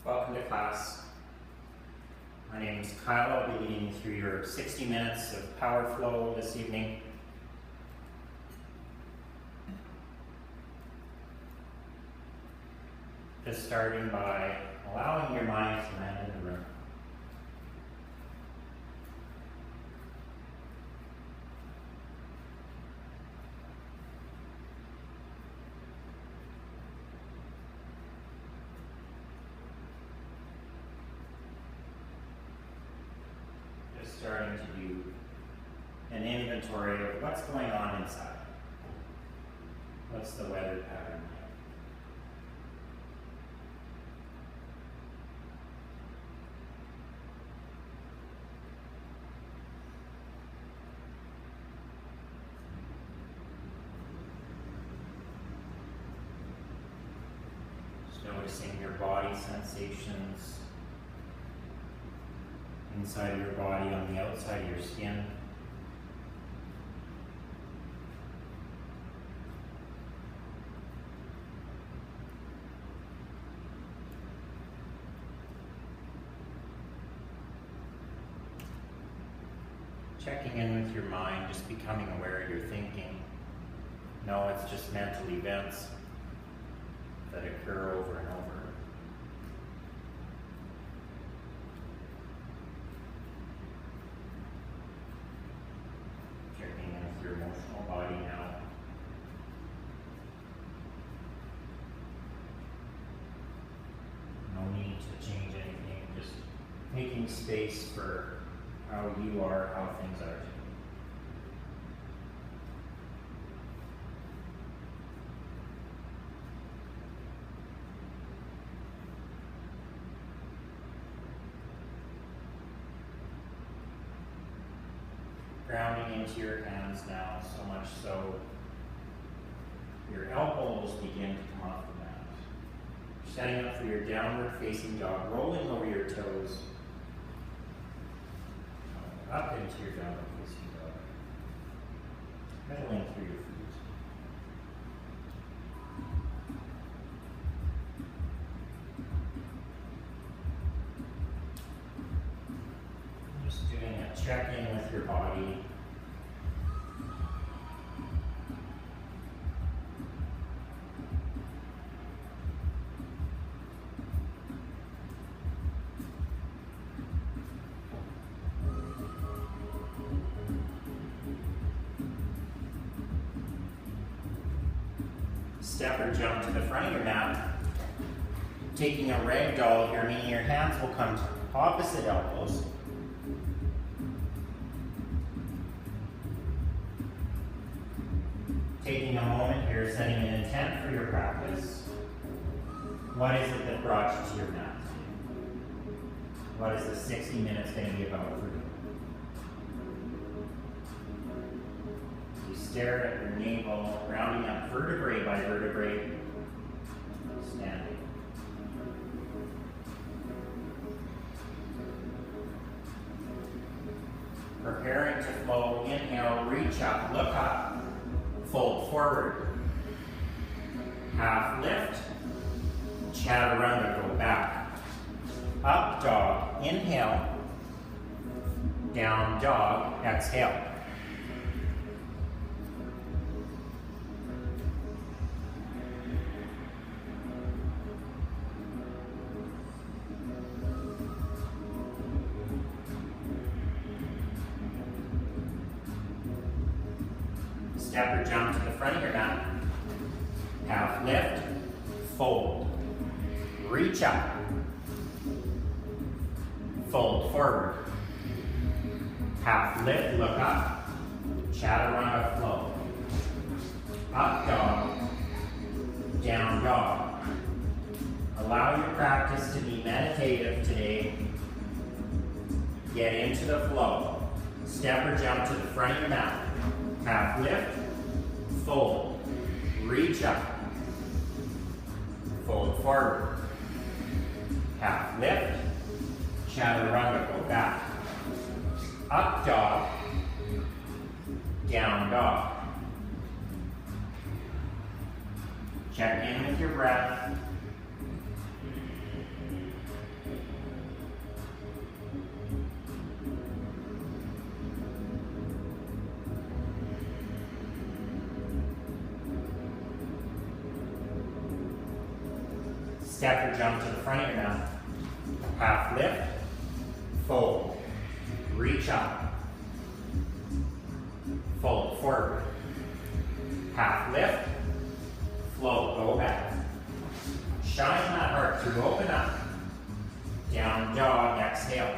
Welcome to class. My name is Kyle. I'll be leading you through your 60 minutes of power flow this evening. Just starting by allowing your mind to land in the room. Starting to do an inventory of what's going on inside. What's the weather pattern like? Just noticing your body sensations. Inside of your body, on the outside of your skin. Checking in with your mind, just becoming aware of your thinking. No, it's just mental events that occur over and over. Your emotional body now. No need to change anything, just making space for how you are, how things are. Grounding into your hands now, so much so your elbows begin to come off the mat. Setting up for your downward facing dog, rolling over your toes, up into your downward facing dog, pedaling through your feet. Just doing a check-in with your body. Step or jump to the front of your mat. Taking a ragdoll here, meaning your hands will come to opposite elbows. Taking a moment here, setting an intent for your practice. What is it that brought you to your mat? What is the 60 minutes going to be about for you? You stare at your navel, rounding up vertebrae by vertebrae, standing. Preparing to flow, inhale, reach up, look up. Fold forward, half lift, chaturanga, go back. Up dog, inhale, down dog, exhale. Step or jump to the front of your mat. Half lift, fold. Reach up. Fold forward. Half lift, look up. Chaturanga flow. Up dog. Down dog. Allow your practice to be meditative today. Get into the flow. Step or jump to the front of your mat. Half lift, fold, reach up, fold forward, half lift, chaturanga, go back, up dog, down dog. Check in with your breath. Step or jump to the front of your mat. Half lift, fold, reach up, fold forward. Half lift, float, go back. Shine that heart through, open up. Down dog, exhale.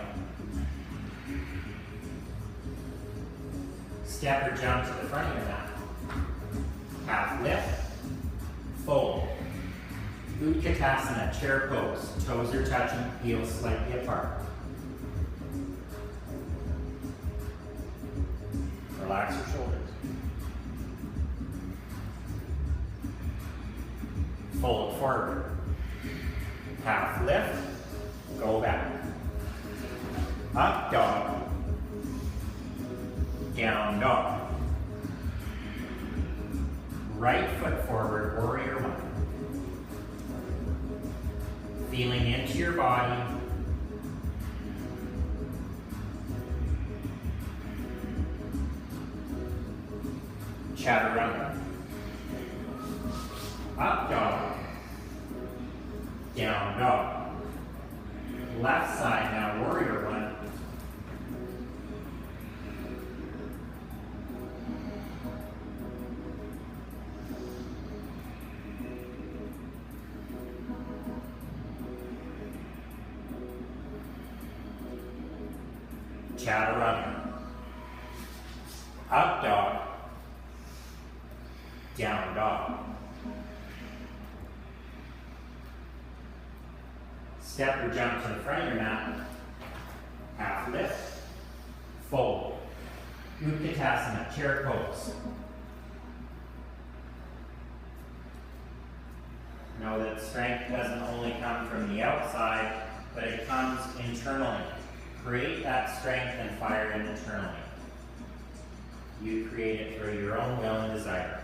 Step or jump to the front of your mat. Half lift, fold. Utkatasana, chair pose. Toes are touching, heels slightly apart. Relax your shoulders. Fold forward. Half lift, go back. Up dog. Down dog. Right foot forward, warrior one. Feeling into your body. Chaturanga. Up dog. Down dog. Left side now, warrior one. Chaturanga. Up dog. Down dog. Step or jump to the front of your mat. Half lift. Fold. Utkatasana, chair pose. Know that strength doesn't only come from the outside, but it comes internally. Create that strength and fire internally. You create it through your own will and desire.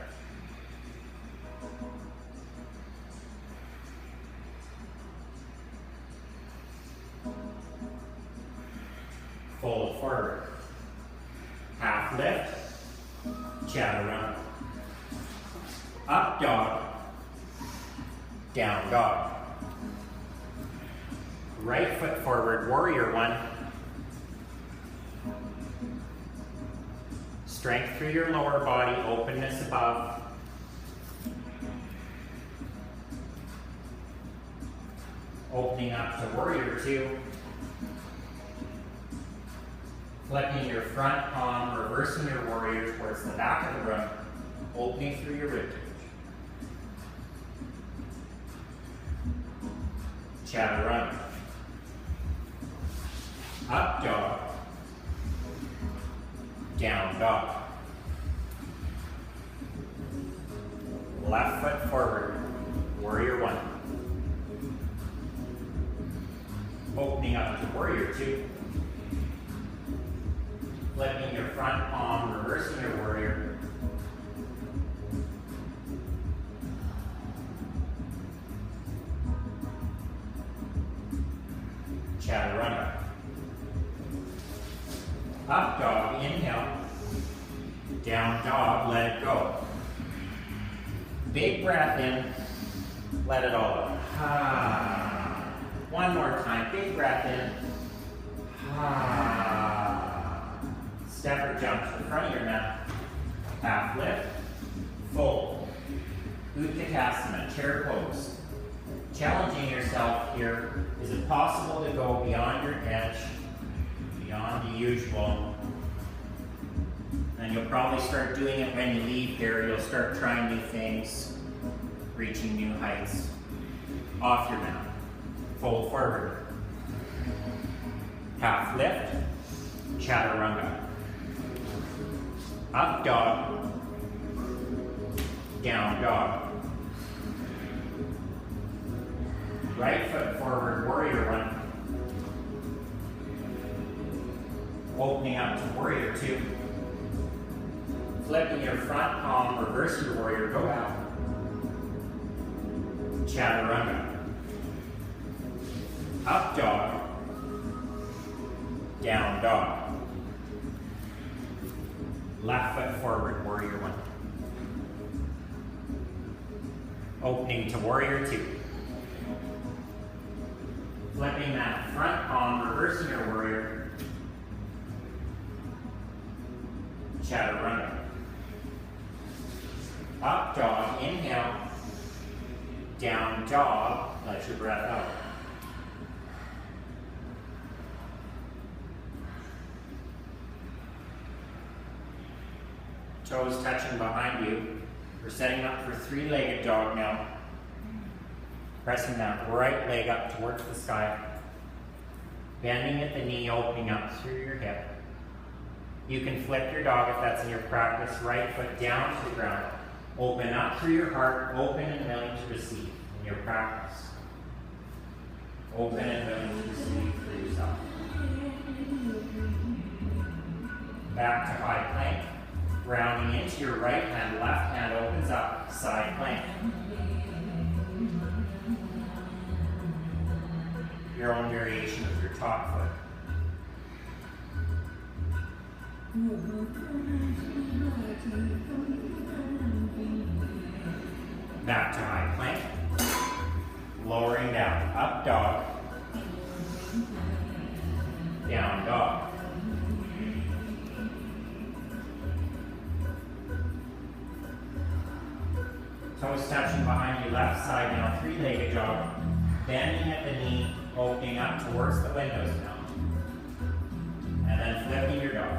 Fold forward. Half lift. Chaturanga. Up dog. Down dog. Right foot forward, warrior one. Strength through your lower body, openness above. Opening up to warrior two. Flipping your front palm, reversing your warrior towards the back of the room, opening through your ribcage. Chaturanga. Up dog. Down dog. Left foot forward, warrior one. Opening up to warrior two. Flipping your front palm, reversing your warrior. Chaturanga. Up dog, inhale. Down dog, let it go. Big breath in, let it all go. Ah. One more time, big breath in. Ah. Step or jump to the front of your mat. Half lift, fold. Utkatasana, chair pose. Challenging yourself here. Is it possible to go beyond your edge, beyond the usual? And you'll probably start doing it when you leave here. You'll start trying new things, reaching new heights. Off your mat. Fold forward. Half lift. Chaturanga. Up dog. Down dog. Right foot forward, warrior one. Opening up to warrior two. Flipping your front palm, reverse your warrior, go out. Chaturanga. Up dog. Down dog. Left foot forward, warrior one. Opening to warrior two. Flipping that front palm, reversing your warrior. Chaturanga. Up dog, inhale. Down dog, let your breath out. Toes touching behind you. We're setting up for three-legged dog now. Pressing that right leg up towards the sky. Bending at the knee, opening up through your hip. You can flip your dog if that's in your practice. Right foot down to the ground. Open up through your heart, open and willing to receive in your practice. Open and willing to receive for yourself. Back to high plank. Rounding into your right hand, left hand opens up, side plank. Your own variation of your top foot. Back to high plank. Lowering down, up dog. Down dog. Toes touching behind you, left side now, three-legged dog. Bending at the knee, opening up towards the windows now. And then flipping your dog.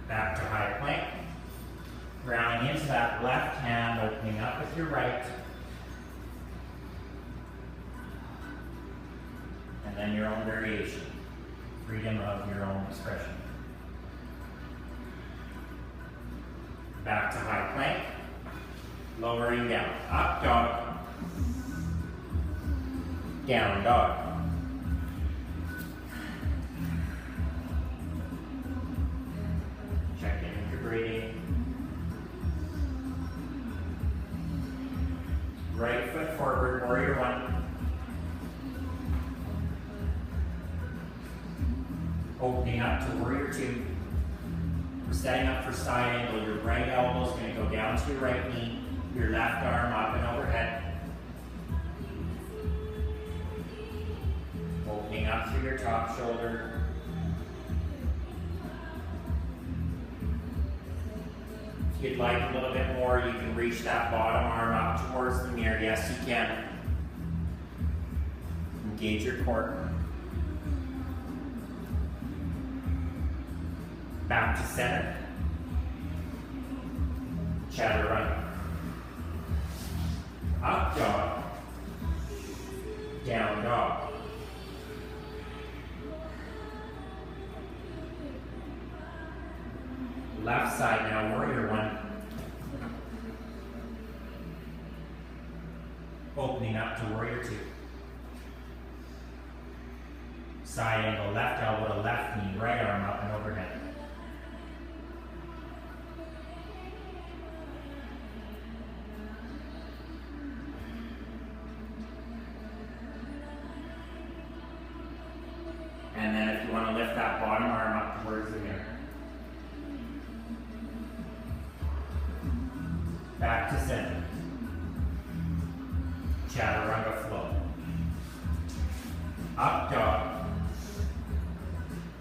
Back to high plank. Rounding into that left hand, opening up with your right. And then your own variation. Freedom of your own expression. Back to high plank. Lowering down. Up dog. Down dog. Check in with your breathing. Right foot forward, warrior one. Opening up to warrior two. We're setting up for side angle. Your right elbow is going to go down to your right knee. Your left arm up and overhead. Opening up through your top shoulder. If you'd like a little bit more, you can reach that bottom arm up towards the mirror. Yes, you can. Engage your core. Back to center. Chaturanga. Up dog. Down dog. Left side now, warrior one. Opening up to warrior two. Side angle, left elbow to left knee, right arm up and overhead. And then if you want to lift that bottom arm up towards the mirror. Back to center. Chaturanga flow. Up dog.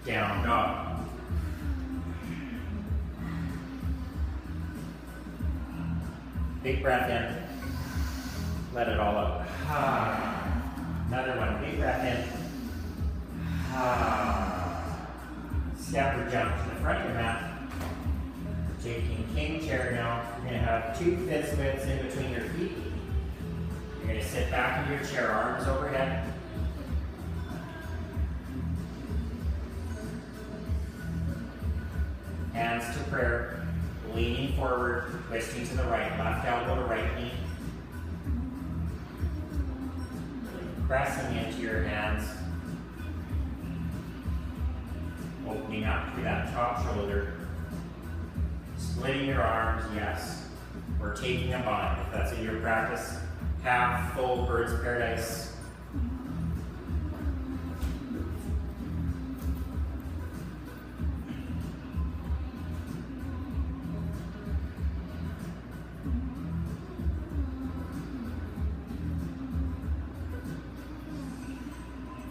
Down dog. Big breath in. Let it all out. Another one. Big breath in. Step or jump to the front of your mat. Taking king chair now. You're going to have 2 fist splits in between your feet. You're going to sit back in your chair, arms overhead. Hands to prayer. Leaning forward, twisting to the right. Left elbow to right knee. Pressing into your hands. Opening up through that top shoulder. Splitting your arms, yes. Or taking a bind, if that's in your practice. Half, full, bird's paradise.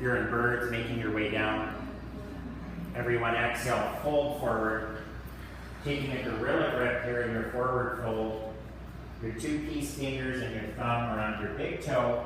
you're in birds, making your way down. Everyone exhale, fold forward. Taking a gorilla grip here in your forward fold. Your two peace fingers and your thumb around your big toe.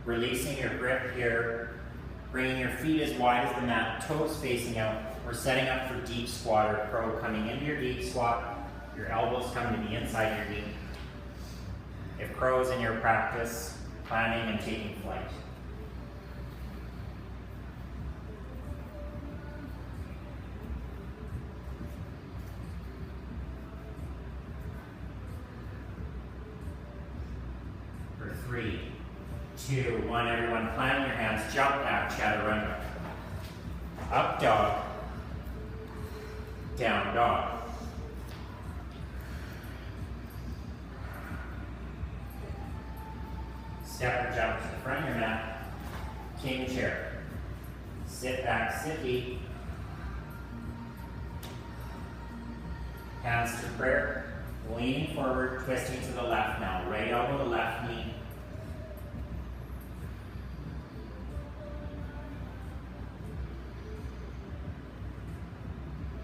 Releasing your grip here, bringing your feet as wide as the mat, toes facing out. We're setting up for deep squat or crow, coming into your deep squat. Your elbows come to the inside of your knee. If crow is in your practice, planning and taking flight. For 3, 2, 1, everyone plan your hands, jump back, chaturanga. Up dog, down dog. Step or jump to the front of your mat, king chair. Sit back, sit deep. Hands to prayer, leaning forward, twisting to the left now. Right elbow to left knee.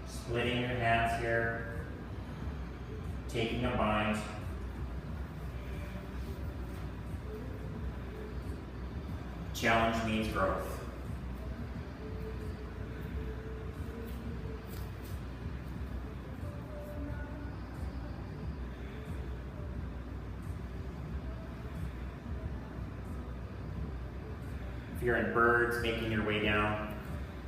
Splitting your hands here, taking a bind. Challenge means growth. If you're in birds, making your way down,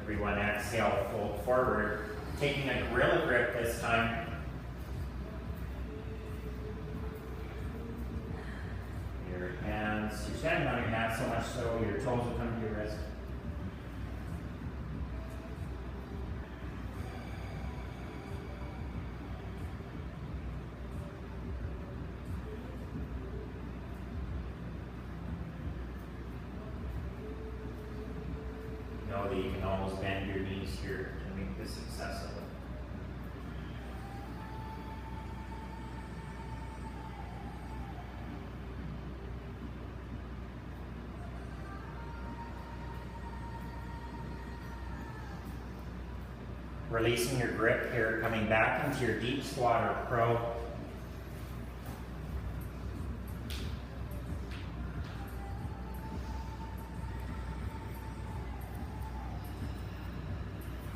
everyone exhale, fold forward. Taking a gorilla grip this time. Your hands, you're standing on your mat so much so your toes will come to your wrist. Know that you can almost bend your knees here to make this accessible. Releasing your grip here, coming back into your deep squat or crow.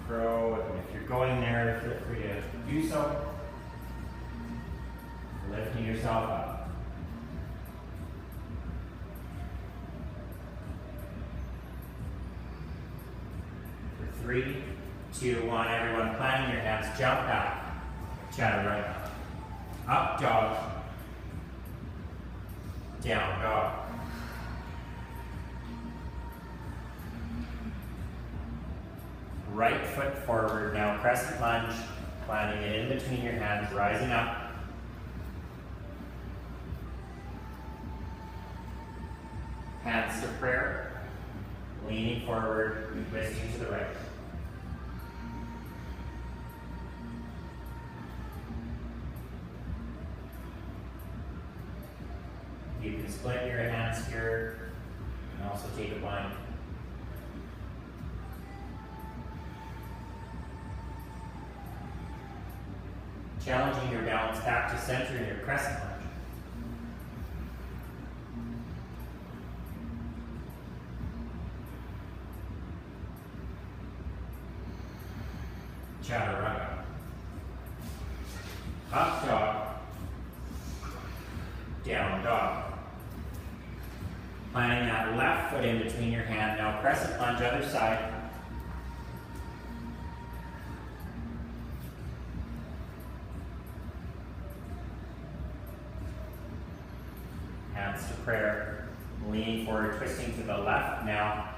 Crow, and if you're going there, feel free to do so. Lifting yourself up. For 3, 2, 1, everyone planting your hands, jump back, chaturanga. Up dog, down dog. Right foot forward, now crescent lunge, planting it in between your hands, rising up. Hands to prayer, leaning forward, twisting to the right. You can split your hands here and also take a bind. Challenging your balance back to center in your crescent lunge. Chaturanga. Up dog, down dog. Planting that left foot in between your hand. Now crescent lunge, other side. Hands to prayer. Leaning forward, twisting to the left now.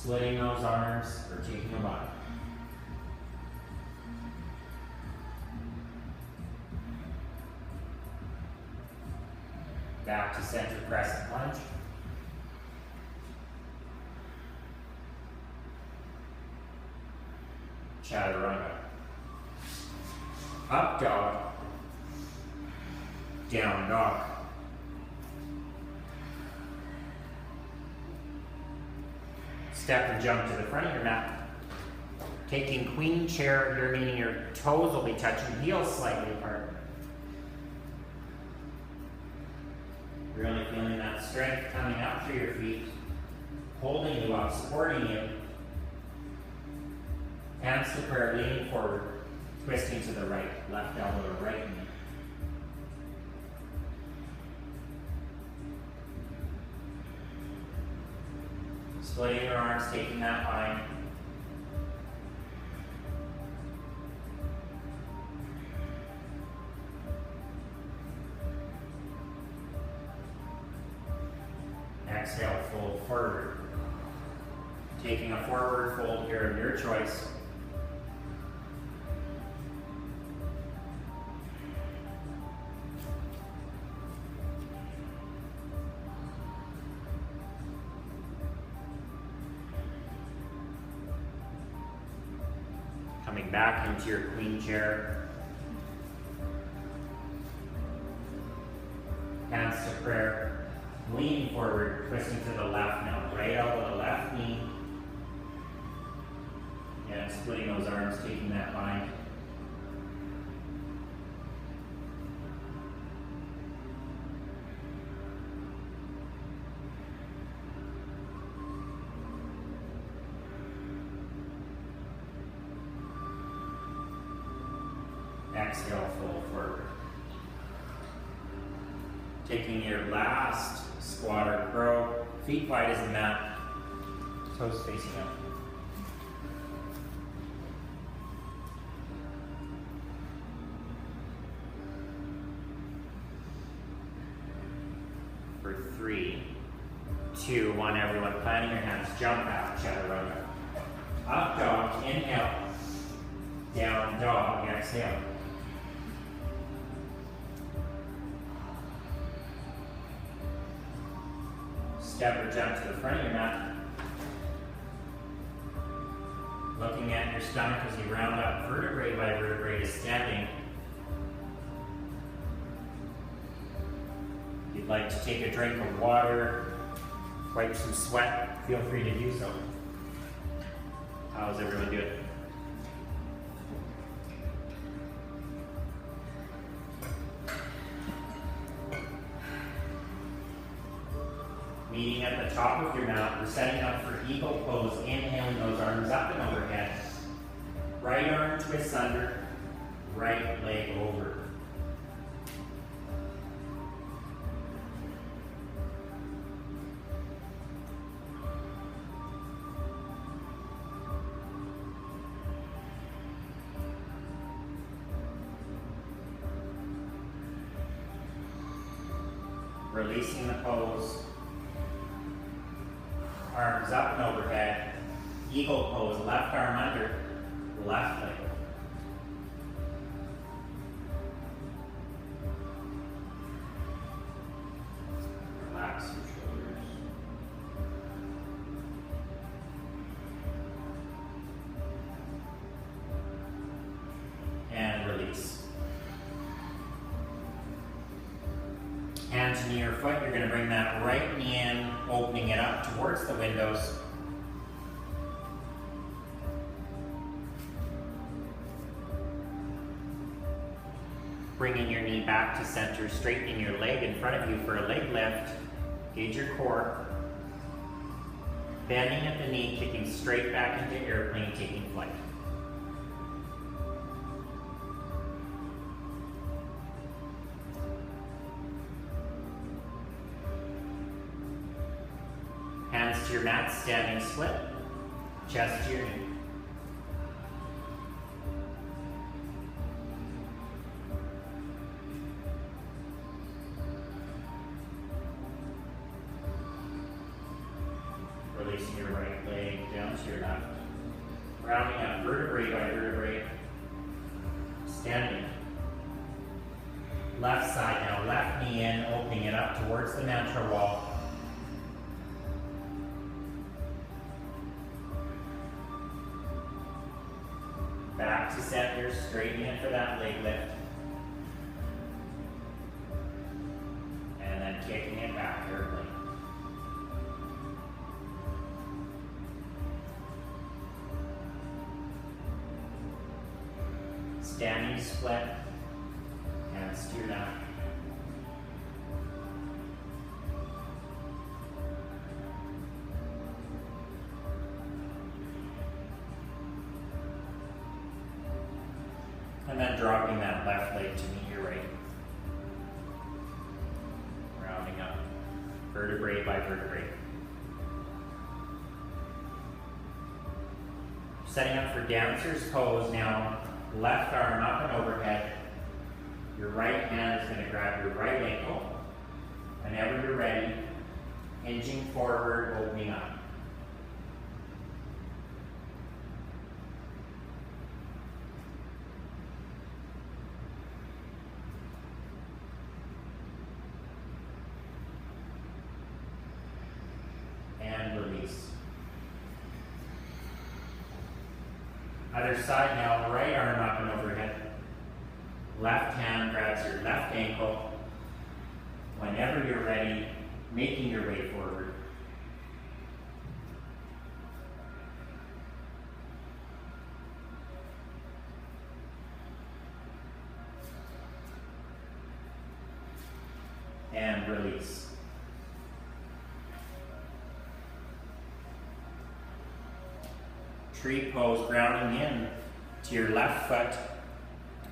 Splitting those arms or taking a bind. Back to center crescent lunge. Chaturanga. Up dog. Down dog. Step and jump to the front of your mat. Taking queen chair here, meaning your toes will be touching, heels slightly apart. Really feeling that strength coming up through your feet, holding you up, supporting you. Hands to prayer, leaning forward, twisting to the right, left elbow to right knee. Splitting your arms, taking that bind. Exhale, fold forward. Taking a forward fold here of your choice. Coming back into your queen chair. Hands to prayer. Leaning forward, twisting to the left now. Right elbow to left knee. And splitting those arms, taking that bind. Exhale, fold forward. Taking your last squat or crow, feet wide as the mat, toes facing up. For 3, 2, 1, everyone, planting your hands, jump out, chaturanga. Up dog, inhale. Down dog, exhale. Step or jump to the front of your mat. Looking at your stomach as you round up vertebrae by vertebrae to standing. If you'd like to take a drink of water, wipe some sweat, feel free to do so. How's everyone doing? Meeting at the top of your mat, we're setting up for eagle pose, inhaling those arms up and overhead. Right arm twists under, right leg over. Releasing the pose. Arms up and overhead. Eagle pose, left arm under, left leg. Relax your shoulders. And release. Hands near your foot, you're going to bring that right knee in, opening it up towards the windows. Bringing your knee back to center, straightening your leg in front of you for a leg lift. Gauge your core. Bending at the knee, kicking straight back into airplane, taking flight. Hands to your mat, standing split. Chest to your knee. Releasing your right leg down Rounding up vertebrae by vertebrae. Standing. Left side now, left knee in, opening it up towards the mantra wall. Back to center, straightening it for that leg lift. And then kicking it back early. Standing split. Hands to your lap. And then dropping that left leg to meet your right. Rounding up, vertebrae by vertebrae. Setting up for dancer's pose now. Left arm up and overhead. Your right hand is going to grab your right ankle. Whenever you're ready, hinging forward, opening up. And release. Other side now, right arm up and overhead. Left hand grabs your left ankle. Whenever you're ready, making your way forward. And release. Tree pose, grounding in to your left foot.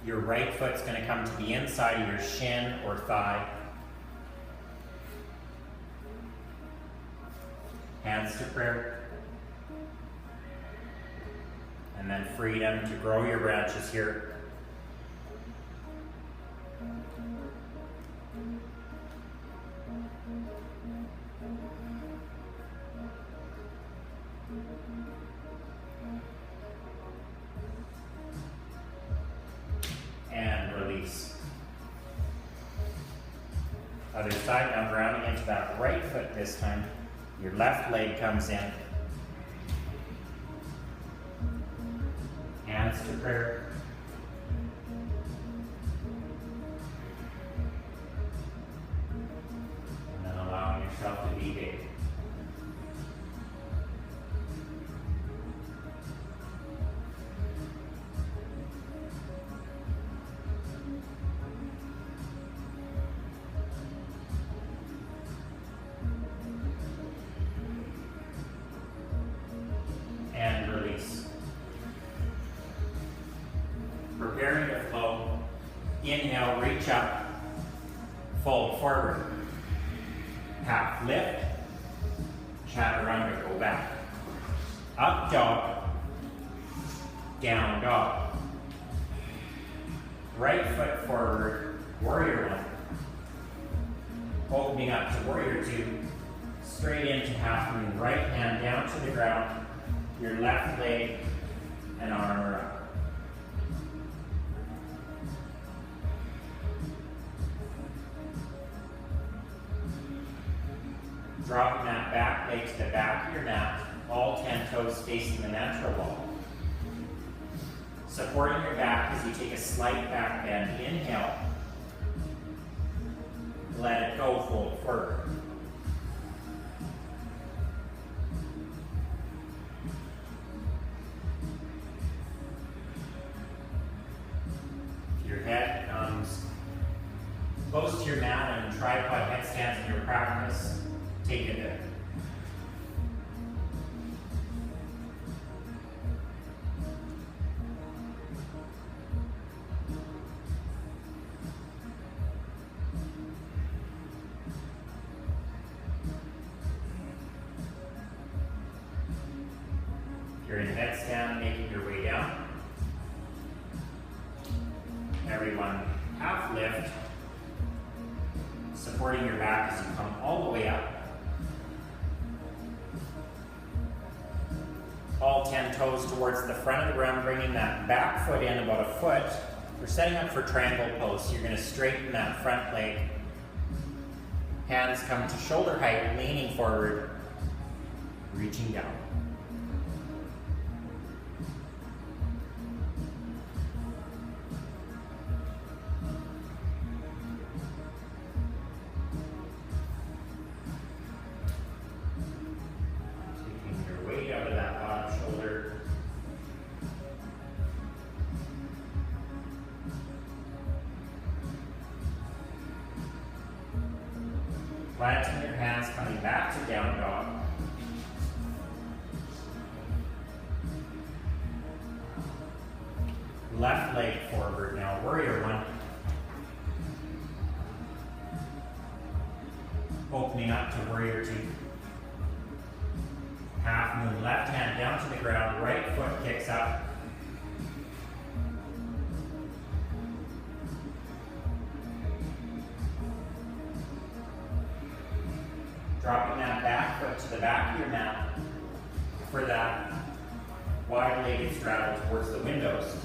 Your right foot's going to come to the inside of your shin or thigh. Hands to prayer. And then freedom to grow your branches here. And release. Other side, now grounding into that right foot this time. Your left leg comes in. Hands to prayer. And then allowing yourself to be big. And release. Preparing to flow. Inhale, reach up. Fold forward. Half lift. Chaturanga, go back. Up dog. Down dog. Right foot forward. Warrior one. Opening up to warrior two. Straight into half moon. Right hand down to the ground. Your left leg and arm up. Dropping that back leg to the back of your mat, all 10 toes facing the natural wall. Supporting your back as you take a slight back bend. Inhale. Let it go, fold forward. Your head comes close to your mat and tripod headstands in your practice. Take it there. You're in headstand, making your way down. Everyone, half lift, supporting your back as you come all the way up. all 10 toes towards the front of the ground, bringing that back foot in about a foot. We're setting up for triangle pose. You're going to straighten that front leg. Hands come to shoulder height, leaning forward, reaching down. Taking your weight out of that bottom shoulder. Planting your hands, coming back to down dog. Left leg forward now, warrior one. Opening up to warrior two. Half moon, left hand down to the ground, right foot kicks up. Dropping that back foot to the back of your mat for that wide-legged straddle towards the windows.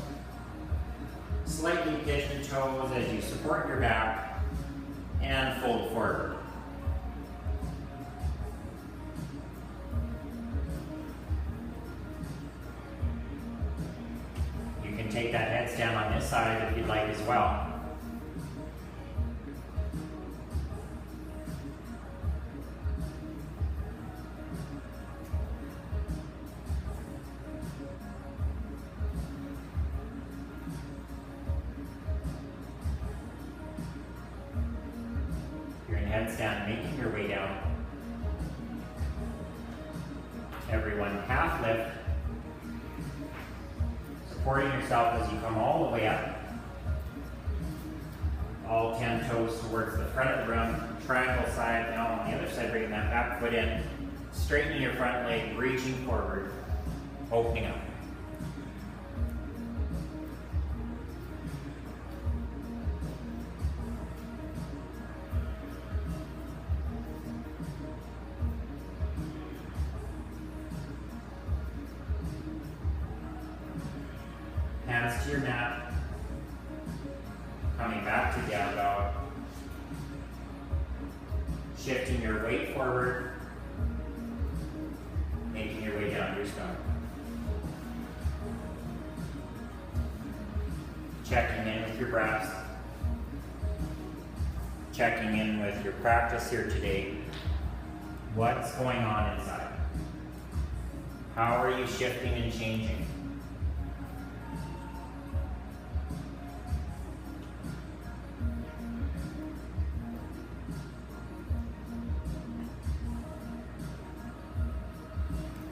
Slightly pigeon toes as you support your back and fold forward. You can take that headstand on this side if you'd like as well. Headstand, making your way down. Everyone, half lift. Supporting yourself as you come all the way up. All 10 toes towards the front of the ground. Triangle side. Now on the other side, bringing that back foot in. Straightening your front leg, reaching forward. Opening up. Hands to your mat, coming back to down dog, shifting your weight forward, making your way down your stomach. Checking in with your breaths, checking in with your practice here today. What's going on inside? How are you shifting and changing?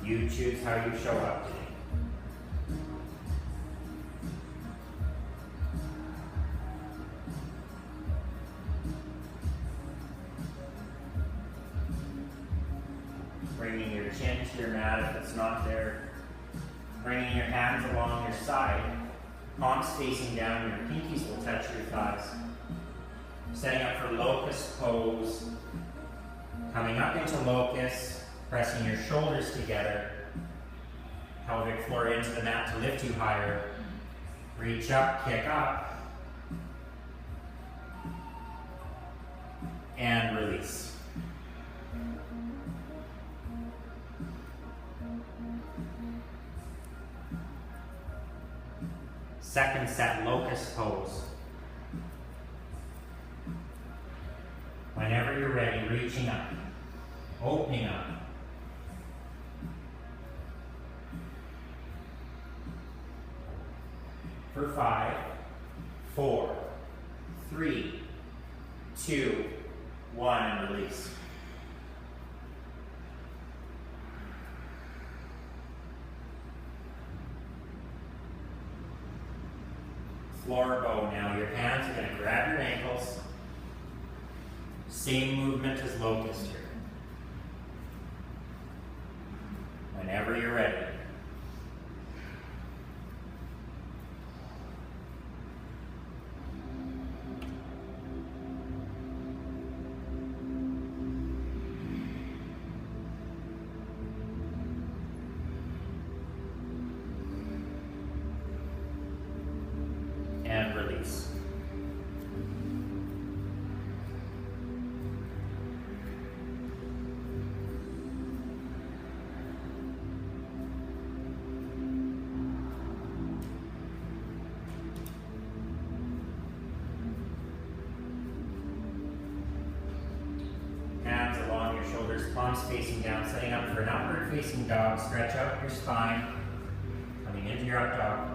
You choose how you show up today. Bringing your chin to your mat if it's not there. Bringing your hands along your side. Palms facing down, your pinkies will touch your thighs. Setting up for locust pose. Coming up into locust. Pressing your shoulders together, pelvic floor into the mat to lift you higher. Reach up, kick up, and release. Second set, locust pose. Whenever you're ready, reaching up, opening up. For 5, 4, 3, 2, 1, and release. Floor bow now. Your hands are going to grab your ankles. Same movement as locust here. Whenever you're ready. palms facing down, setting up for an upward facing dog. Stretch out your spine, coming into your up dog.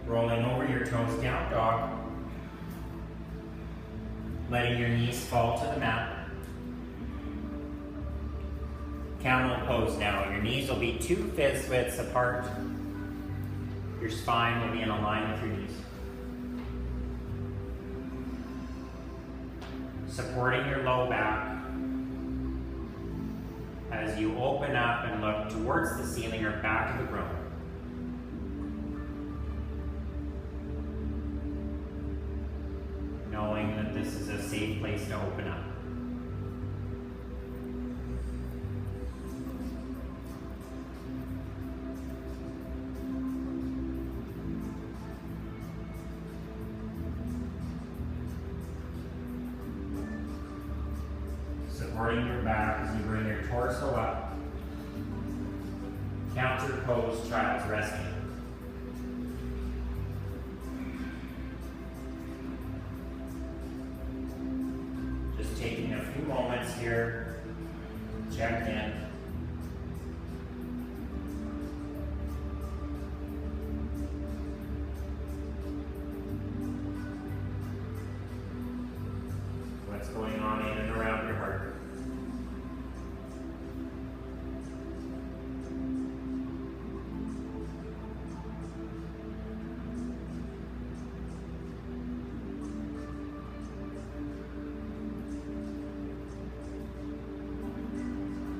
Rolling over your toes, down dog. Letting your knees fall to the mat. Camel pose now. Your knees will be 2 fist widths apart. Your spine will be in a line with your knees. Supporting your low back as you open up and look towards the ceiling or back of the room. Knowing that this is a safe place to open up. Supporting your back as you bring your torso up. Counter pose, child's resting. Just taking a few moments here, check in. What's going on in and around your heart?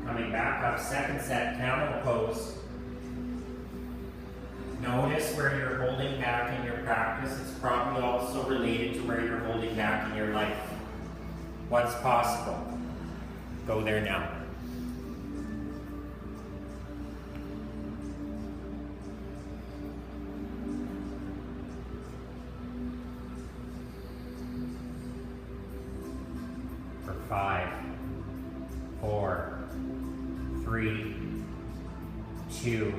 Coming back up, second set, camel pose. Notice where you're holding back in your practice. It's probably also related to where you're holding back in your life. What's possible? Go there now. For 5, 4, 3, 2,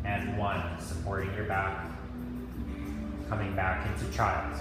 and 1. Supporting your back. Coming back into child's.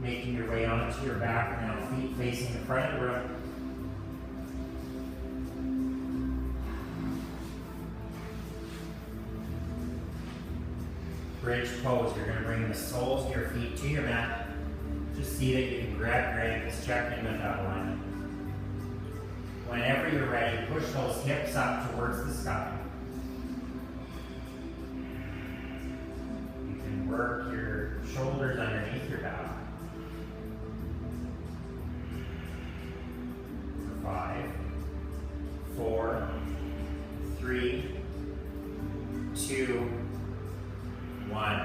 Making your way onto your back now, feet facing the front of the room. Bridge pose. You're going to bring the soles of your feet to your mat. Just see that you can grab your ankles, check in with that alignment. Whenever you're ready, push those hips up towards the sky. You can work your shoulders underneath your back. 5, 4, 3, 2, 1.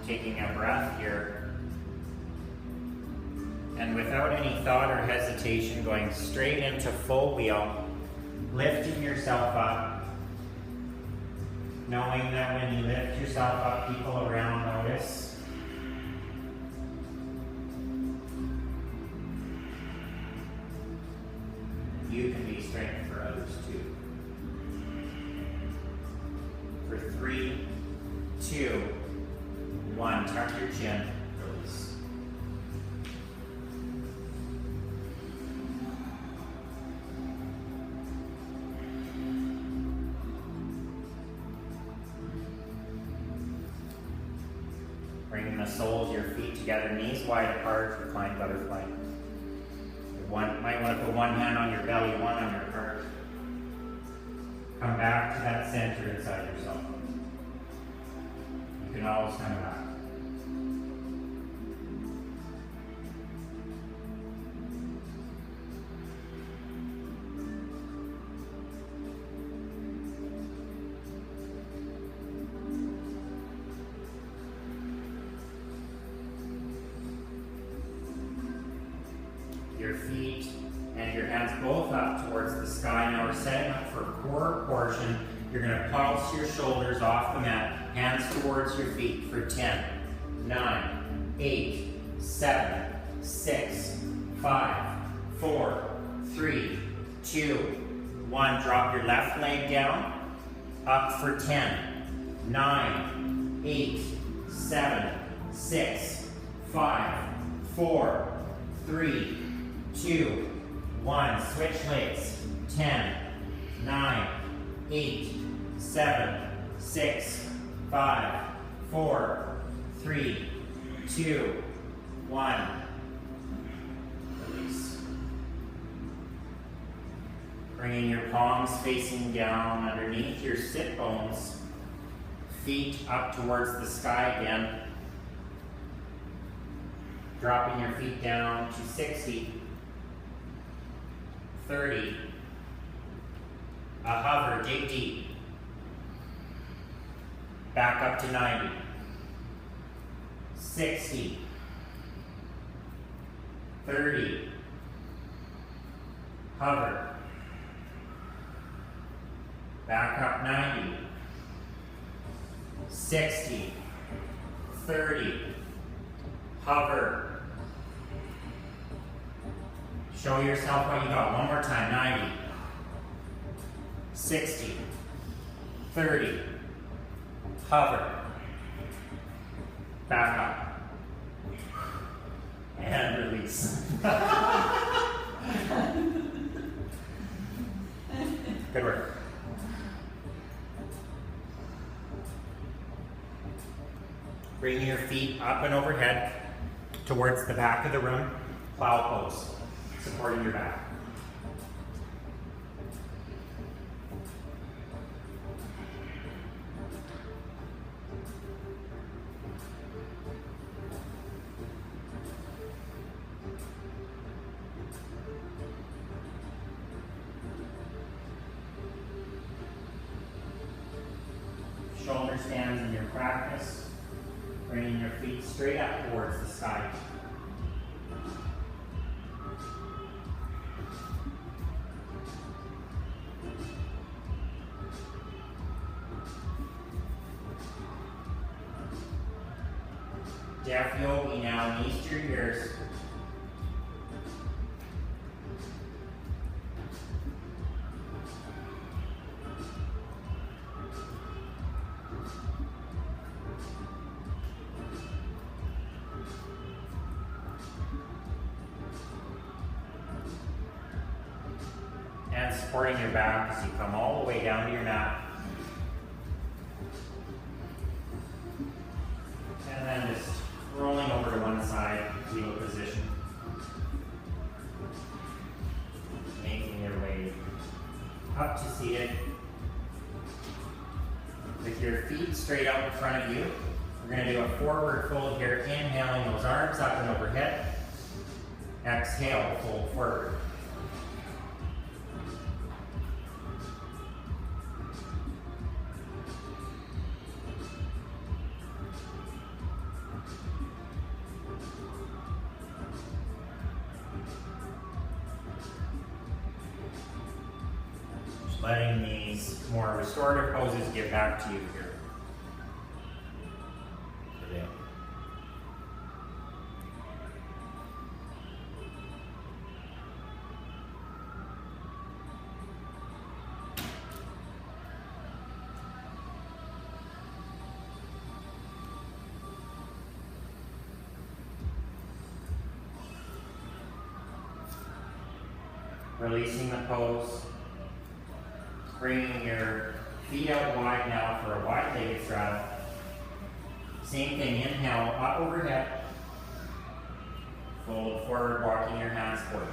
Taking a breath here. And without any thought or hesitation, going straight into full wheel, lifting yourself up. Knowing that when you lift yourself up, people around notice. You can be strength for others too. For 3, 2, 1, tuck your chin, release. Bringing the soles of your feet together, knees wide apart, reclined butterfly. Might want to put one hand on your belly, one on your heart. Come back to that center inside yourself. You can always come back. Your feet and your hands both up towards the sky. Now we're setting up for core portion. You're going to pulse your shoulders off the mat, hands towards your feet for 10, 9, 8, 7, 6, 5, 4, 3, 2, 1. Drop your left leg down, up for 10, 9, 8, 7, 6, 5, 4, 3, 2, 1. Switch legs. 10, 9, 8, 7, 6, 5, 4, 3, 2, 1. Release. Bringing your palms facing down underneath your sit bones. Feet up towards the sky again. Dropping your feet down to 60, 30, a hover, dig deep, back up to 90, 60, 30, hover, back up 90, 60, 30, hover. Show yourself what you got. One more time. 90, 60, 30, hover, back up, and release. Good work. Bring your feet up and overhead towards the back of the room. Plow pose. Supporting your back. Shoulder stands in your practice, bringing your feet straight up towards the sky. Deaf yogi now, knees to your ears. And supporting your back as you come all the way down to your mat. And then just rolling over to one side, wheel position. Making your way up to seated. With your feet straight out in front of you, we're going to do a forward fold here, inhaling those arms up and overhead. Exhale, fold forward. Letting these more restorative poses get back to you here today. Releasing the pose. Bringing your feet out wide now for a wide-legged straddle. Same thing, inhale, up overhead. Fold forward, walking your hands forward.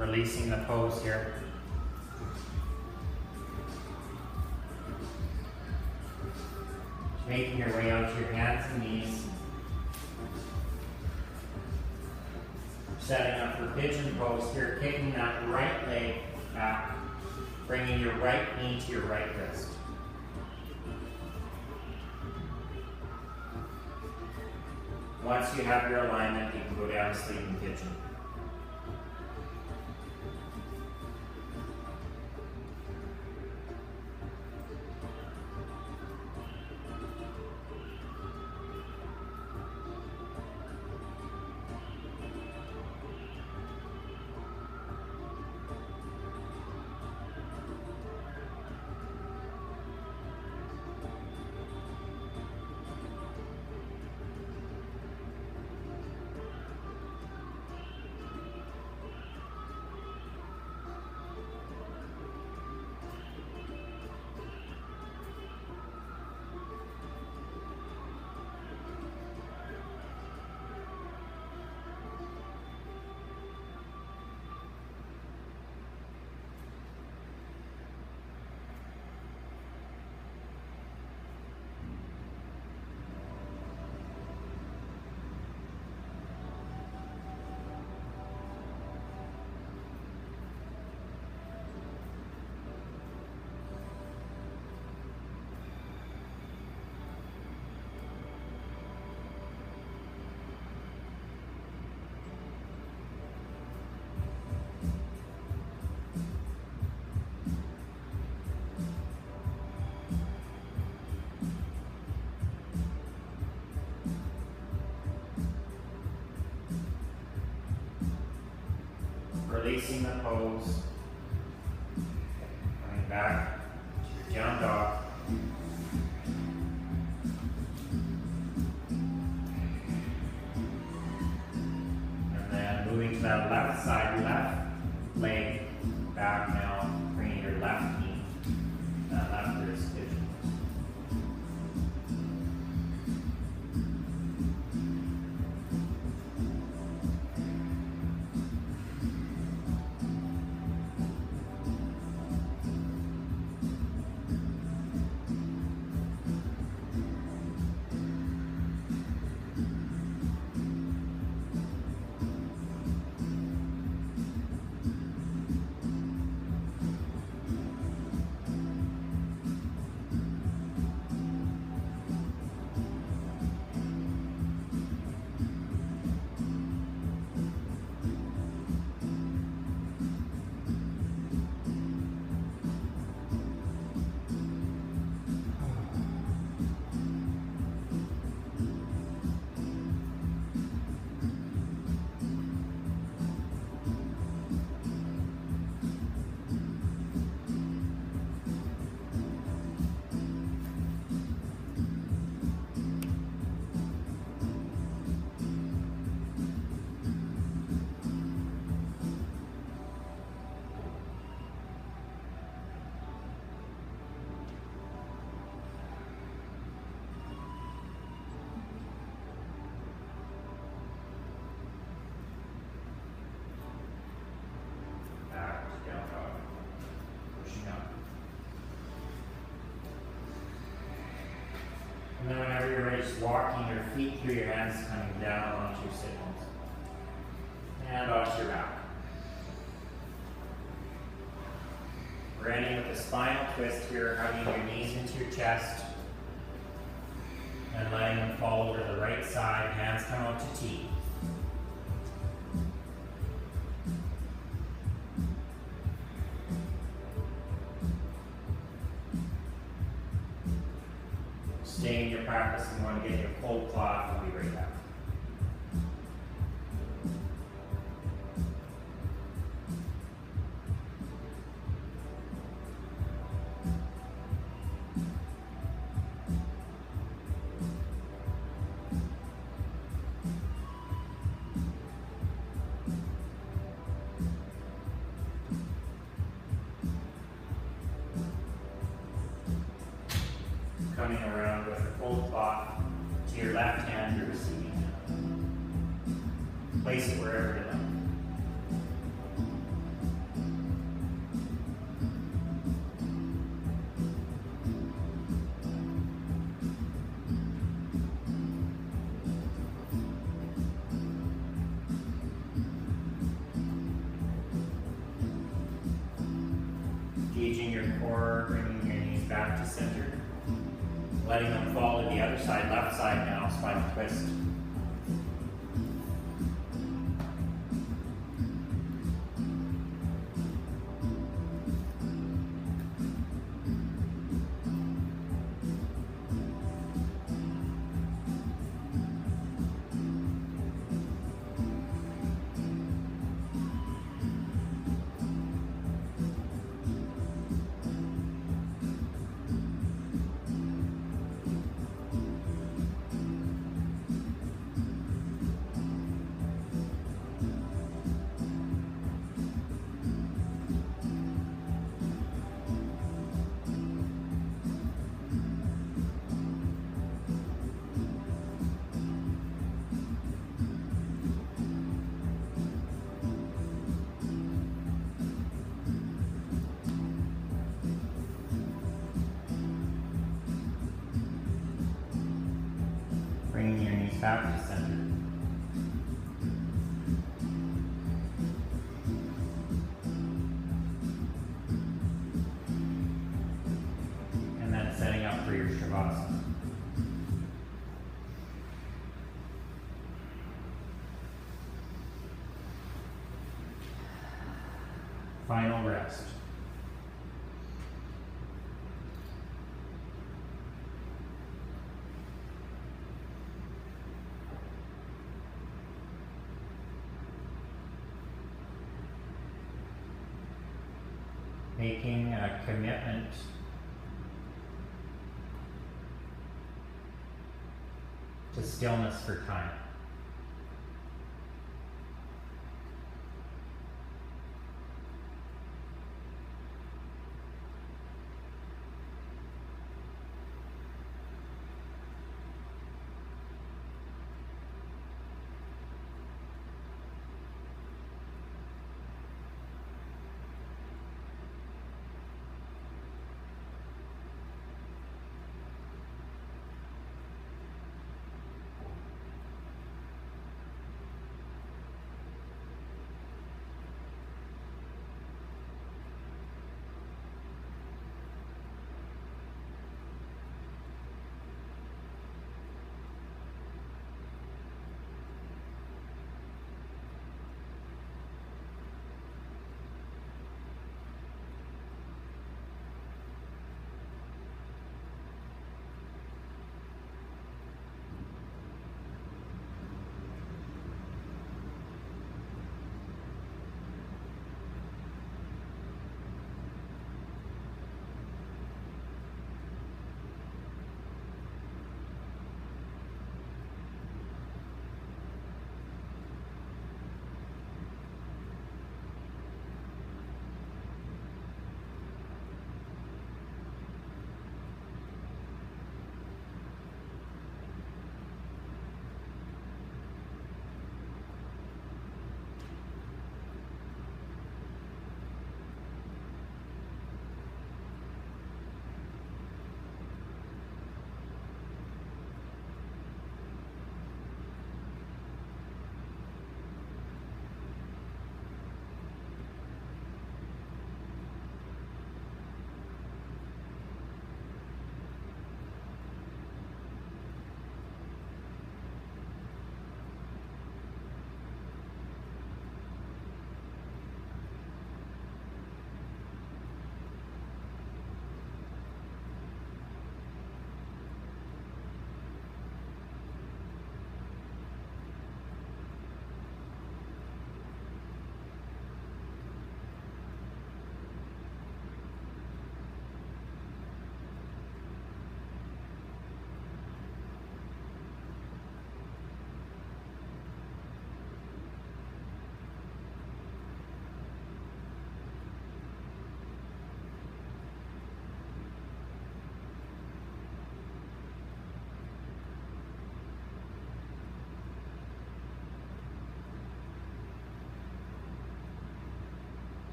Releasing the pose here. Making your way out to your hands and knees. Setting up for pigeon pose here, kicking that right leg back, bringing your right knee to your right wrist. Once you have your alignment, you can go down to sleeping pigeon. Releasing the pose, coming back to your down dog. And then moving to that left side, left leg back now, bringing your left knee, that left wrist pigeon. And then whenever you're ready, just walking your feet through your hands, coming down onto your sit bones. And onto your back. We're ending with a spinal twist here, hugging your knees into your chest. And letting them fall over to the right side, hands come out to T. Stay in your practice and want to get your cold cloth, we'll be right back. Coming around with a cold cloth to your left hand, your receiving hand. Place it wherever you like. back to center. Letting them fall to the other side, left side now, spinal twist. Bringing your knees back to center. And then setting up for your Shavasana. Final rest. Making a commitment to stillness for time.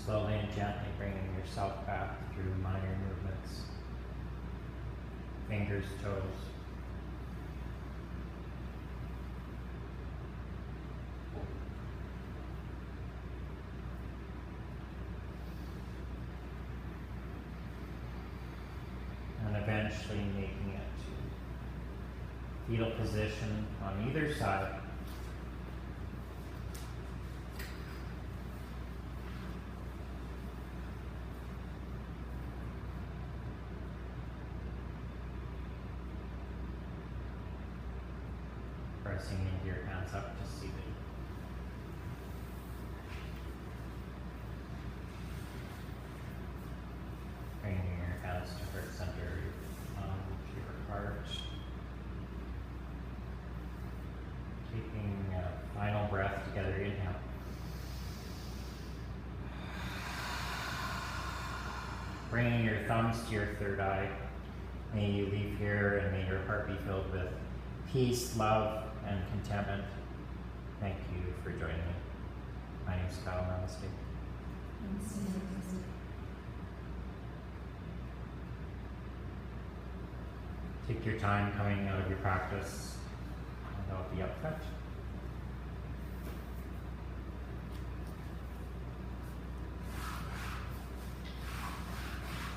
Slowly and gently bringing yourself back through minor movements, fingers, toes. eventually making it to fetal position on either side. Pressing into your hands up to seated. Bringing your hands to heart center, to your heart. Taking a final breath together, inhale. Bringing your thumbs to your third eye. May you leave here and may your heart be filled with peace, love, and contentment. Thank you for joining me. My name is Kyle. Namaste. Take your time coming out of your practice, and I'll be up front.